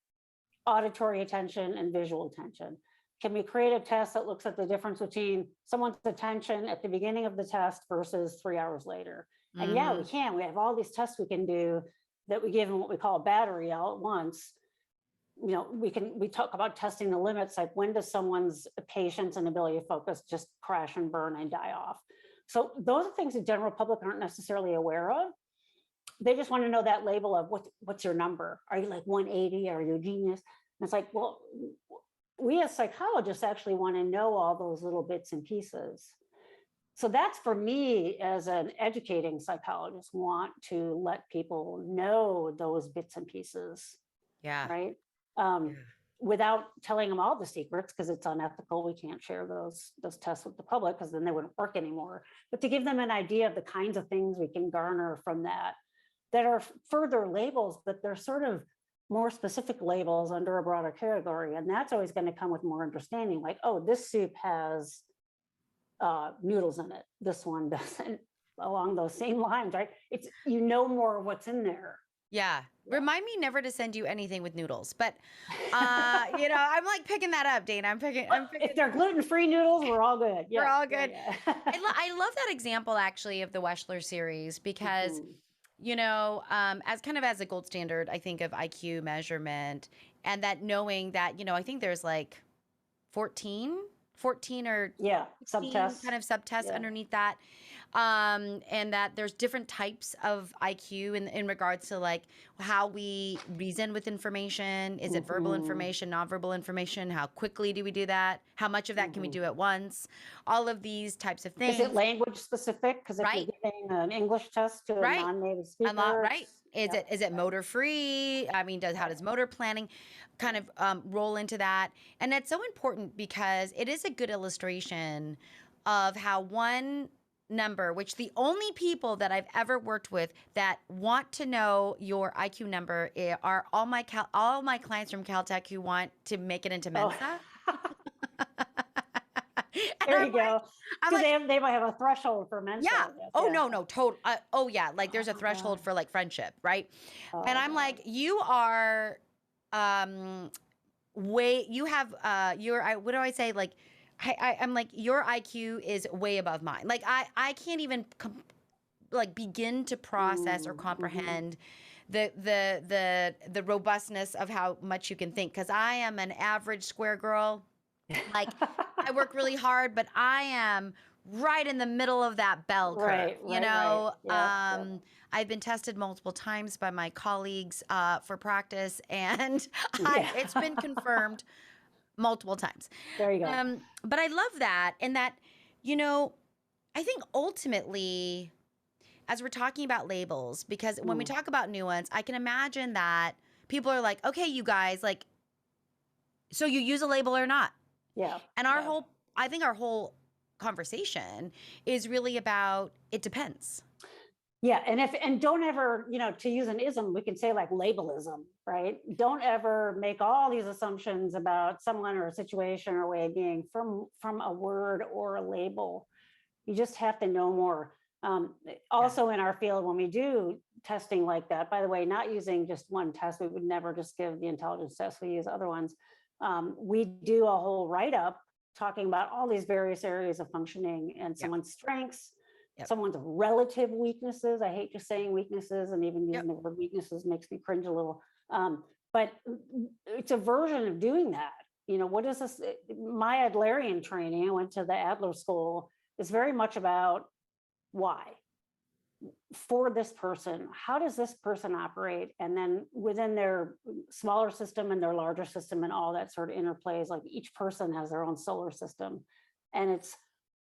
auditory attention and visual attention? Can we create a test that looks at the difference between someone's attention at the beginning of the test versus 3 hours later? And yeah, we can. We have all these tests we can do that we give them what we call a battery all at once. We talk about testing the limits, like when does someone's patience and ability to focus just crash and burn and die off? So those are things the general public aren't necessarily aware of. They just want to know that label of what's your number? Are you like 180? Are you a genius? And it's like, well, we as psychologists actually want to know all those little bits and pieces. So that's, for me as an educating psychologist, want to let people know those bits and pieces. Yeah. Right. Without telling them all the secrets, because it's unethical. We can't share those tests with the public because then they wouldn't work anymore. But to give them an idea of the kinds of things we can garner from that are further labels, but they're sort of more specific labels under a broader category. And that's always going to come with more understanding, like, oh, this soup has noodles in it. This one doesn't, along those same lines, right? It's, more what's in there. Yeah. Remind me never to send you anything with noodles, but I'm like picking that up, Dana. I'm picking. If they're gluten-free noodles, we're all good. We're all good. Yeah. I love that example actually of the Wechsler series because, as a gold standard, I think of IQ measurement, and that knowing that, I think there's like 14 or subtests, kind of subtests underneath that. and that there's different types of IQ in regards to like how we reason with information. Is it verbal information, nonverbal information? How quickly do we do that? How much of that can we do at once? All of these types of Is it things. language specific? Because if you're Right. giving an English test to a Right. non-native I'm not speaker, right. Is it motor free? I mean, how does motor planning kind of roll into that? And that's so important because it is a good illustration of how one number, which the only people that I've ever worked with that want to know your IQ number are all my clients from Caltech who want to make it into Mensa. And there you go. I'm Because like, they might have a threshold for Mensa. yeah. I guess. Oh, Yeah. no, total. Oh, yeah. Like there's a threshold for like friendship, right? And I'm like, you are, you have, what do I say? Like, I'm like, your IQ is way above mine. Like, I can't even like begin to process or comprehend the robustness of how much you can think. Cause I am an average square girl. Like I work really hard, but I am right in the middle of that bell curve. Right, You right, know, right. Yep. I've been tested multiple times by my colleagues for practice, and Yeah. it's been confirmed multiple times. There you go. But I love that, and that, you know, I think ultimately, as we're talking about labels, because when we talk about nuance, I can imagine that people are like, okay, you guys, like, so you use a label or not? Yeah. And I think our whole conversation is really about it depends. Yeah, and don't ever, to use an ism, we can say like labelism, right? Don't ever make all these assumptions about someone or a situation or way of being from a word or a label. You just have to know more. Also in our field, when we do testing like that, by the way, not using just one test, we would never just give the intelligence test, we use other ones. We do a whole write-up talking about all these various areas of functioning and someone's strengths, someone's relative weaknesses. I hate just saying weaknesses, and even using the word weaknesses makes me cringe a little. But it's a version of doing that. What is this? My Adlerian training, I went to the Adler School, is very much about why. For this person, how does this person operate? And then within their smaller system and their larger system and all that sort of interplays, like each person has their own solar system. And it's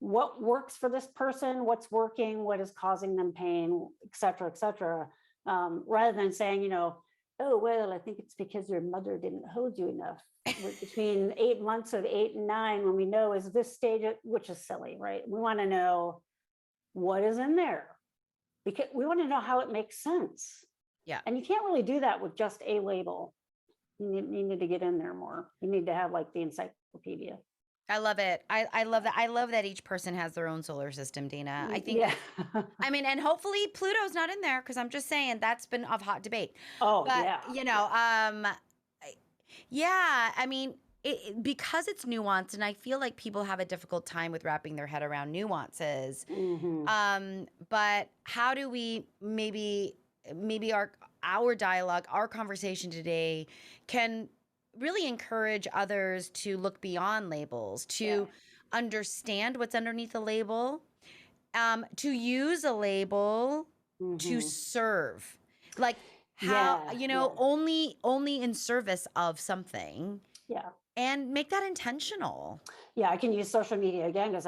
what works for this person, what's working, what is causing them pain, et cetera, et cetera. Rather than saying, oh, well, I think it's because your mother didn't hold you enough. Between 8 months of 8 and 9, when we know is this stage, which is silly, right? We want to know what is in there, because we want to know how it makes sense. Yeah. And you can't really do that with just a label. You need to get in there more. You need to have like the encyclopedia. I love it. I love that. I love that each person has their own solar system, Dana. I think, I mean, and hopefully Pluto's not in there, because I'm just saying that's been of hot debate. Oh, but, yeah. Yeah, I mean, because it's nuanced, and I feel like people have a difficult time with wrapping their head around nuances. But how do we maybe our dialogue, our conversation today can really encourage others to look beyond labels, to understand what's underneath a label, to use a label to serve, like how, only in service of something. Yeah. And make that intentional. Yeah, I can use social media again, because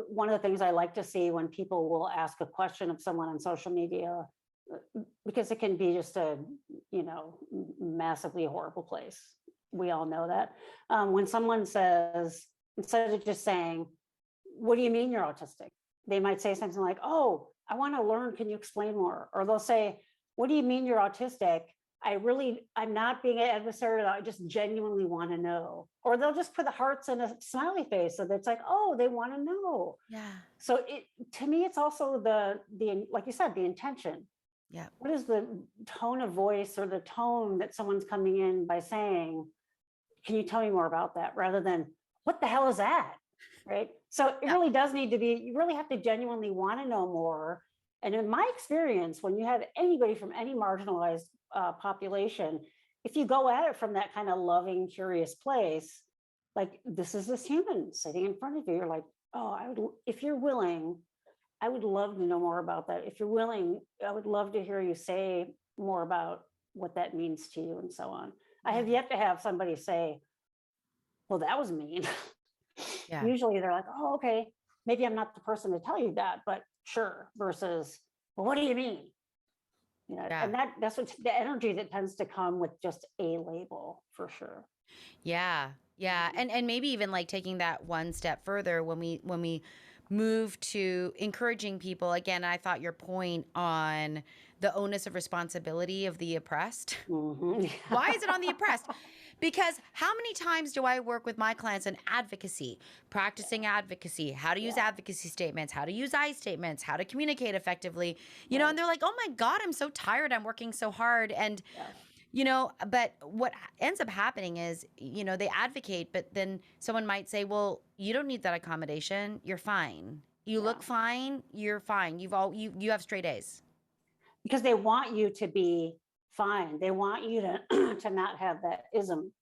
one of the things I like to see when people will ask a question of someone on social media, because it can be just a, massively horrible place. We all know that. When someone says, instead of just saying, what do you mean you're autistic? They might say something like, oh, I want to learn, can you explain more? Or they'll say, what do you mean you're autistic? I'm not being adversarial. I just genuinely want to know. Or they'll just put the hearts in a smiley face. So it's like, oh, they want to know. Yeah. So to me, it's also the like you said, the intention. Yeah. What is the tone of voice or the tone that someone's coming in by saying, can you tell me more about that? Rather than, what the hell is that? Right. So it really does need to be, you really have to genuinely want to know more. And in my experience, when you have anybody from any marginalized population, if you go at it from that kind of loving, curious place, like this human sitting in front of you, you're like, oh, if you're willing I would love to know more about that. If you're willing, I would love to hear you say more about what that means to you and so on. I Yeah. have yet to have somebody say, well, that was mean. Yeah. Usually they're like, oh, okay, maybe I'm not the person to tell you that, but sure, versus, well, what do you mean? You know, Yeah. and that's what the energy that tends to come with just a label for sure. Yeah. Yeah. And maybe even like taking that one step further when we move to encouraging people again, I thought your point on the onus of responsibility of the oppressed. Mhm. Why is it on the oppressed? Because how many times do I work with my clients in advocacy, practicing advocacy, how to use Yeah, advocacy statements, how to use I statements, how to communicate effectively, right. and they're like, oh my God, I'm so tired. I'm working so hard. And, Yeah, but what ends up happening is, they advocate, but then someone might say, well, you don't need that accommodation. You're fine. You yeah. look fine. You're fine. You have straight A's. Because they want you to be fine. They want you to to not have that ism.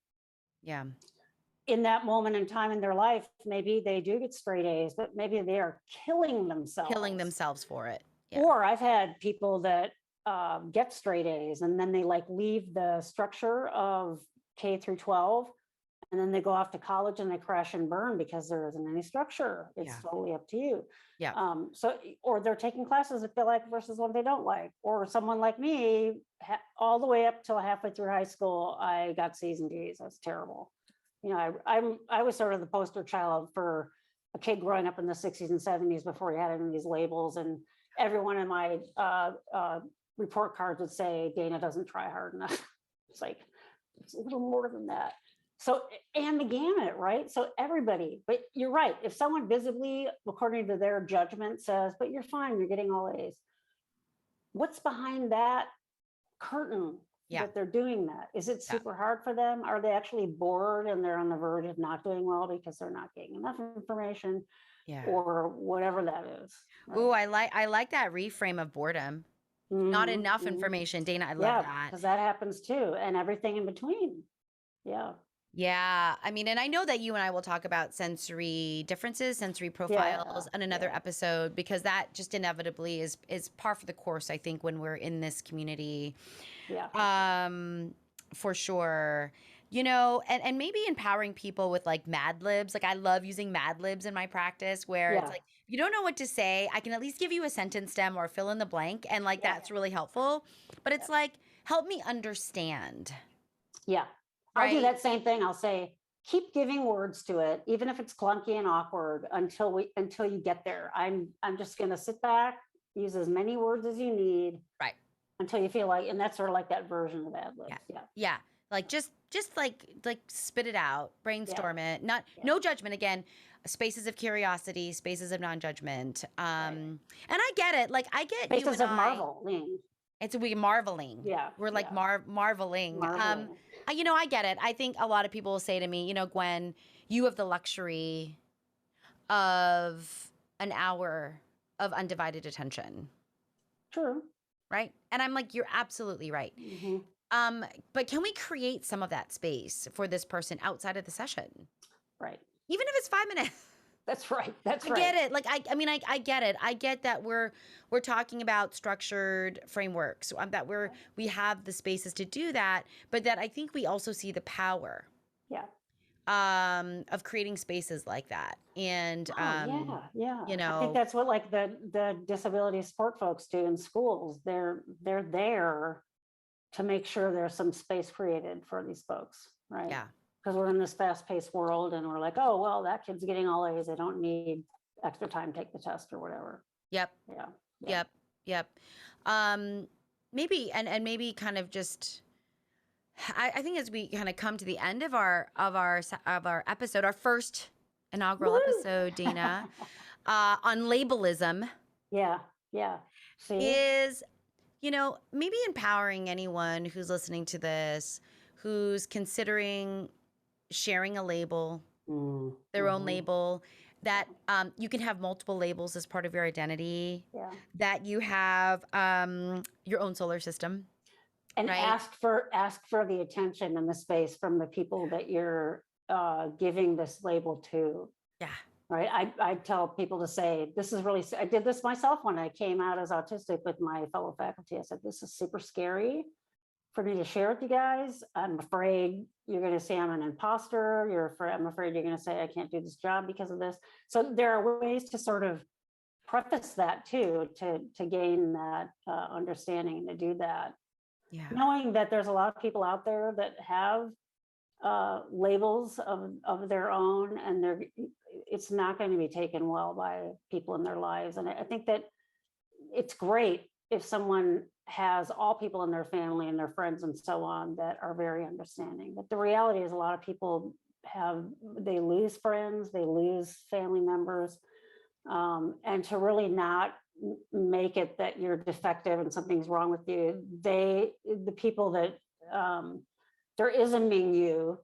Yeah. In that moment in time in their life, maybe they do get straight A's, but maybe they are killing Killing themselves. themselves for it. Yeah. Or I've had people that get straight A's and then they like leave the structure of K through 12 and then they go off to college and they crash and burn because there isn't any structure. It's Yeah. totally up to you. Yeah. Or they're taking classes that they like versus what they don't like. Or someone like me, all the way up till halfway through high school, I got C's and D's. That's terrible. I was sort of the poster child for a kid growing up in the 60s and 70s before he had any of these labels. And everyone in my report cards would say, Dana doesn't try hard enough. It's like, it's a little more than that. So, and the gamut, right? So everybody, but you're right. If someone visibly, according to their judgment, says, but you're fine, you're getting all A's, what's behind that curtain Yeah. that they're doing that? Is it Yeah. super hard for them? Are they actually bored and they're on the verge of not doing well because they're not getting enough information Yeah. or whatever that is? Right? Ooh, I like that reframe of boredom. Not enough information. Dana, I love Yeah, that. because that happens too, and everything in between. Yeah. Yeah. I mean, and I know that you and I will talk about sensory differences, sensory profiles on another episode, because that just inevitably is par for the course, I think, when we're in this community. Yeah. For sure. And maybe empowering people with like Mad Libs. Like I love using Mad Libs in my practice where it's Yeah. like, you don't know what to say. I can at least give you a sentence stem or fill in the blank. And like, Yeah. that's really helpful. But it's like, help me understand. Yeah. I'll do Right? that same thing. I'll say, keep giving words to it, even if it's clunky and awkward until you get there. I'm just gonna sit back, use as many words as you need Right. until you feel like, and that's sort of like that version of ad libs. Yeah. Yeah. Yeah. Like just like spit it out, brainstorm it. Not Yeah. no judgment again. Spaces of curiosity, spaces of non-judgment. And I get it. Like I get you Spaces and of marveling. we marveling. Yeah. We're like yeah. marveling. Marveling. I get it. I think a lot of people will say to me, Gwen, you have the luxury of an hour of undivided attention. True. Right? And I'm like, you're absolutely right. Mhm. But can we create some of that space for this person outside of the session? Right. Even if it's 5 minutes. That's right. That's I right. get it. Like I mean, I get it. I get that we're talking about structured frameworks. That we have the spaces to do that, but that I think we also see the power. Yeah. Of creating spaces like that. And yeah. you I think that's what like the disability support folks do in schools. They're there to make sure there's some space created for these folks, right? Yeah. Because we're in this fast-paced world and we're like, oh, well, that kid's getting all A's. They don't need extra time to take the test or whatever. Yep. Yeah. Yep. Maybe and maybe kind of just I think as we kind of come to the end of our episode, our first inaugural episode, Dana, on labelism. Yeah. See? Is maybe empowering anyone who's listening to this, who's considering sharing a label, their own label, that you can have multiple labels as part of your identity, that you have your own solar system. And right? ask for the attention and the space from the people that you're giving this label to. Yeah. right? I tell people to say, this is really, I did this myself when I came out as autistic with my fellow faculty. I said, this is super scary for me to share with you guys. I'm afraid you're going to say I'm an imposter. I'm afraid you're going to say I can't do this job because of this. So there are ways to sort of preface that too, to gain that understanding and to do that. Yeah. Knowing that there's a lot of people out there that have labels of their own, and it's not going to be taken well by people in their lives. And I think that it's great if someone has all people in their family and their friends and so on that are very understanding. But the reality is a lot of people they lose friends, they lose family members. And to really not make it that you're defective and something's wrong with you, the people that there isn't being you,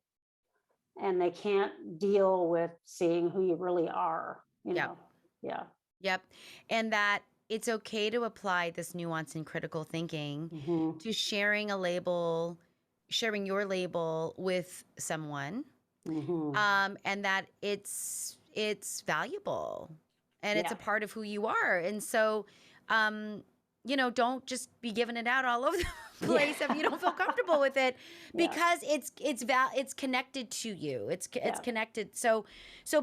and they can't deal with seeing who you really are, you know? Yeah. Yep. And that it's okay to apply this nuance and critical thinking to sharing your label with someone, and that it's valuable and it's a part of who you are. And so, don't just be giving it out all over the place if you don't feel comfortable with it, because it's connected to you. It's connected. So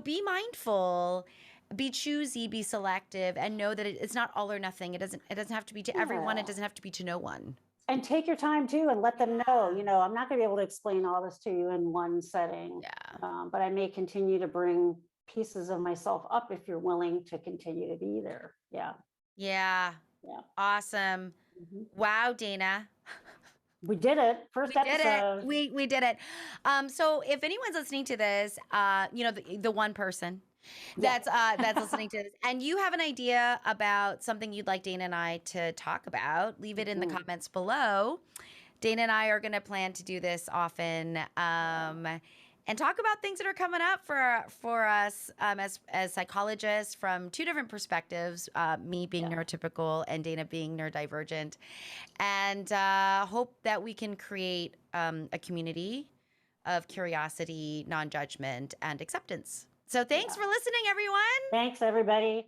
be mindful, be choosy, be selective, and know that it's not all or nothing. It doesn't have to be to everyone. It doesn't have to be to no one. And take your time too, and let them know, I'm not going to be able to explain all this to you in one setting. But I may continue to bring pieces of myself up if you're willing to continue to be there. Yeah. Awesome. Wow, Dana. We did it. First episode. We did it. So if anyone's listening to this, the one person that's listening to this, and you have an idea about something you'd like Dana and I to talk about, leave it in the comments below. Dana and I are going to plan to do this often, and talk about things that are coming up for us as psychologists from two different perspectives, me being neurotypical and Dana being neurodivergent, and hope that we can create a community of curiosity, non-judgment, and acceptance. So thanks for listening, everyone. Thanks, everybody.